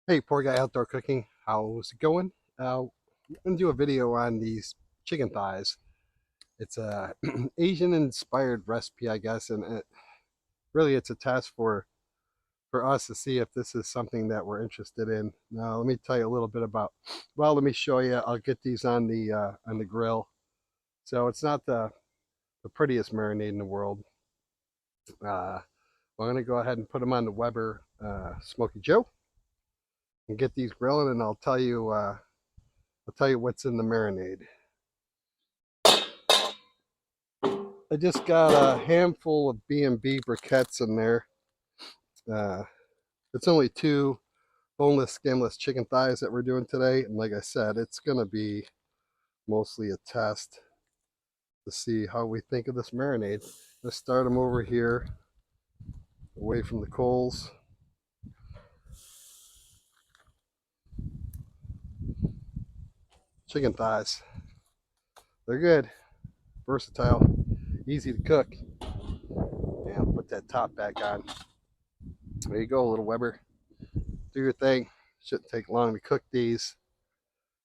Hey, poor guy outdoor cooking. How's it going? I'm gonna do a video on these chicken thighs. It's a Asian inspired recipe, I guess, and really it's a test for us to see if this is something that we're interested in. Now, let me tell you a little bit about. Well, let me show you. I'll get these on the grill. So it's not the prettiest marinade in the world. I'm gonna go ahead and put them on the Weber Smoky Joe and get these grilling, and I'll tell you what's in the marinade. I just got a handful of B&B briquettes in there. Uh, it's only two boneless, skinless chicken thighs that we're doing today. And like I said, it's going to be mostly a test to see how we think of this marinade. Let's start them over here, away from the coals. Chicken thighs. They're good, versatile, easy to cook. And I'll put that top back on. There you go, little Weber. Do your thing. Shouldn't take long to cook these.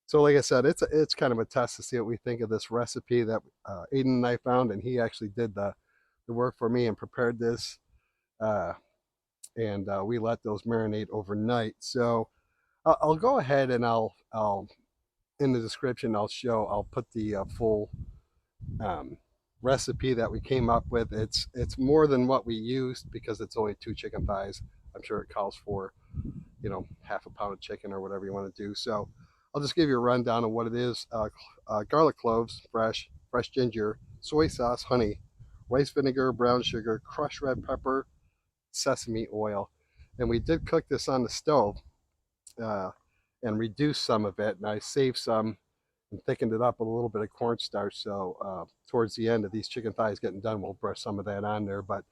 So like I said, it's kind of a test to see what we think of this recipe that Aiden and I found, and he actually did the work for me and prepared this, uh, and we let those marinate overnight. So I'll go ahead and I'll in the description I'll put the full um, recipe that we came up with. It's more than what we used because it's only two chicken thighs. I'm sure it calls for half a pound of chicken or whatever you want to do. So I'll just give you a rundown of what it is. Garlic cloves, fresh ginger, soy sauce, honey, rice vinegar, brown sugar, crushed red pepper, sesame oil. And we did cook this on the stove uh, and reduced some of it. And I saved some and thickened it up with a little bit of cornstarch. So towards the end of these chicken thighs getting done, we'll brush some of that on there. But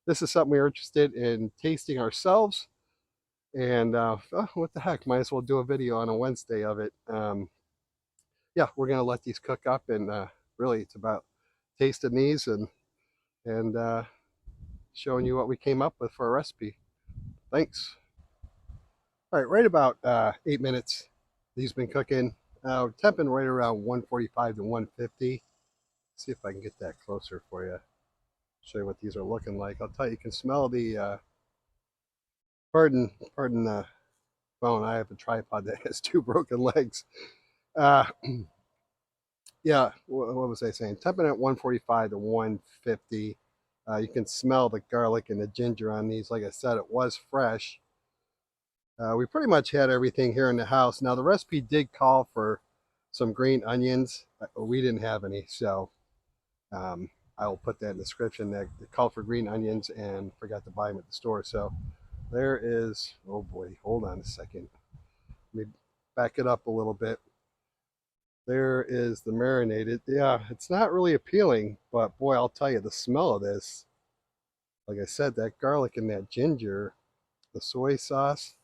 this is something we're interested in tasting ourselves. And what the heck, might as well do a video on a Wednesday of it. Yeah, we're gonna let these cook up, and really, it's about tasting these and showing you what we came up with for a recipe. Thanks. All right, right about 8 minutes. These been cooking. Temping right around 145 to 150. See if I can get that closer for you. Show you what these are looking like. I'll tell you, you can smell the. Pardon the phone. I have a tripod that has two broken legs. Uh, yeah, what was I saying? Temping at 145 to 150. You can smell the garlic and the ginger on these. Like I said, it was fresh. We pretty much had everything here in the house. Now, the recipe did call for some green onions. We didn't have any, so I will put that in the description. That it called for green onions and forgot to buy them at the store. So there is, oh boy, hold on a second. Let me back it up a little bit. There is the marinated. Yeah, it's not really appealing, but boy, I'll tell you, the smell of this, like I said, that garlic and that ginger, the soy sauce,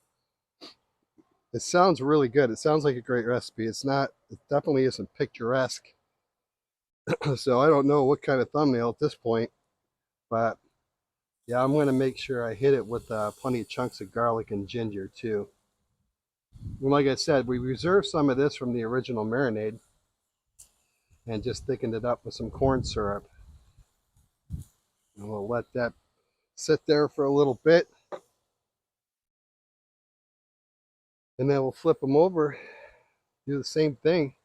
it sounds really good. It sounds like a great recipe. It's not, it definitely isn't picturesque. So I don't know what kind of thumbnail at this point, but yeah, I'm going to make sure I hit it with plenty of chunks of garlic and ginger too. And like I said, we reserved some of this from the original marinade and just thickened it up with some corn syrup. And we'll let that sit there for a little bit. And then we'll flip them over, do the same thing.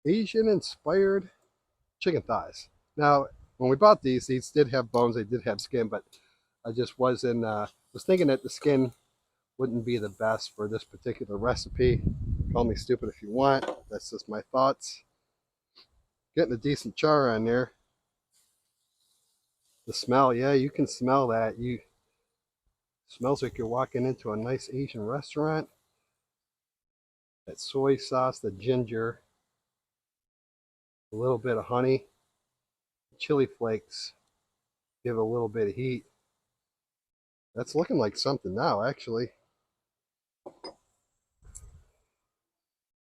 Asian inspired chicken thighs. Now, when we bought these did have bones, they did have skin, but I just was thinking that the skin wouldn't be the best for this particular recipe. Call me stupid if you want. That's just my thoughts. Getting a decent char on there. The smell, yeah, you can smell that. Smells like you're walking into a nice Asian restaurant. That soy sauce, the ginger, a little bit of honey, chili flakes, give it a little bit of heat. That's looking like something now, actually.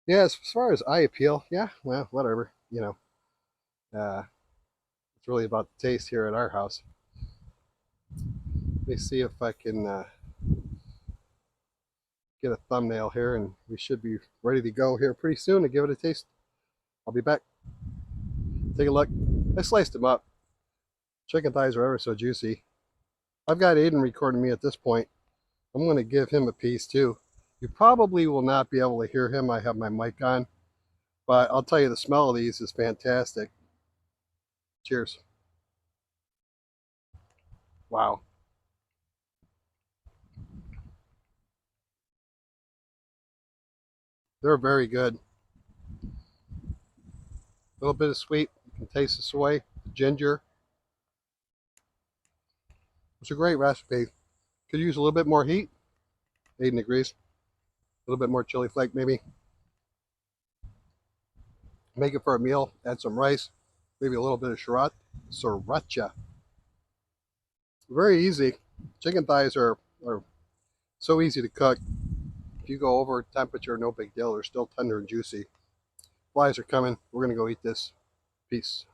Yeah, as far as eye appeal, yeah, well, whatever, it's really about the taste here at our house. Let me see if I can get a thumbnail here, and we should be ready to go here pretty soon to give it a taste. I'll be back. Take a look. I sliced them up. Chicken thighs are ever so juicy. I've got Aiden recording me at this point. I'm going to give him a piece too. You probably will not be able to hear him. I have my mic on. But I'll tell you, the smell of these is fantastic. Cheers. Wow. They're very good. A little bit of sweet. You can taste the soy, the ginger. It's a great recipe. Could use a little bit more heat. Aiden agrees. A little bit more chili flake maybe. Make it for a meal. Add some rice. Maybe a little bit of sriracha. Very easy. Chicken thighs are so easy to cook. If you go over temperature, no big deal. They're still tender and juicy. Flies are coming. We're going to go eat this. Peace.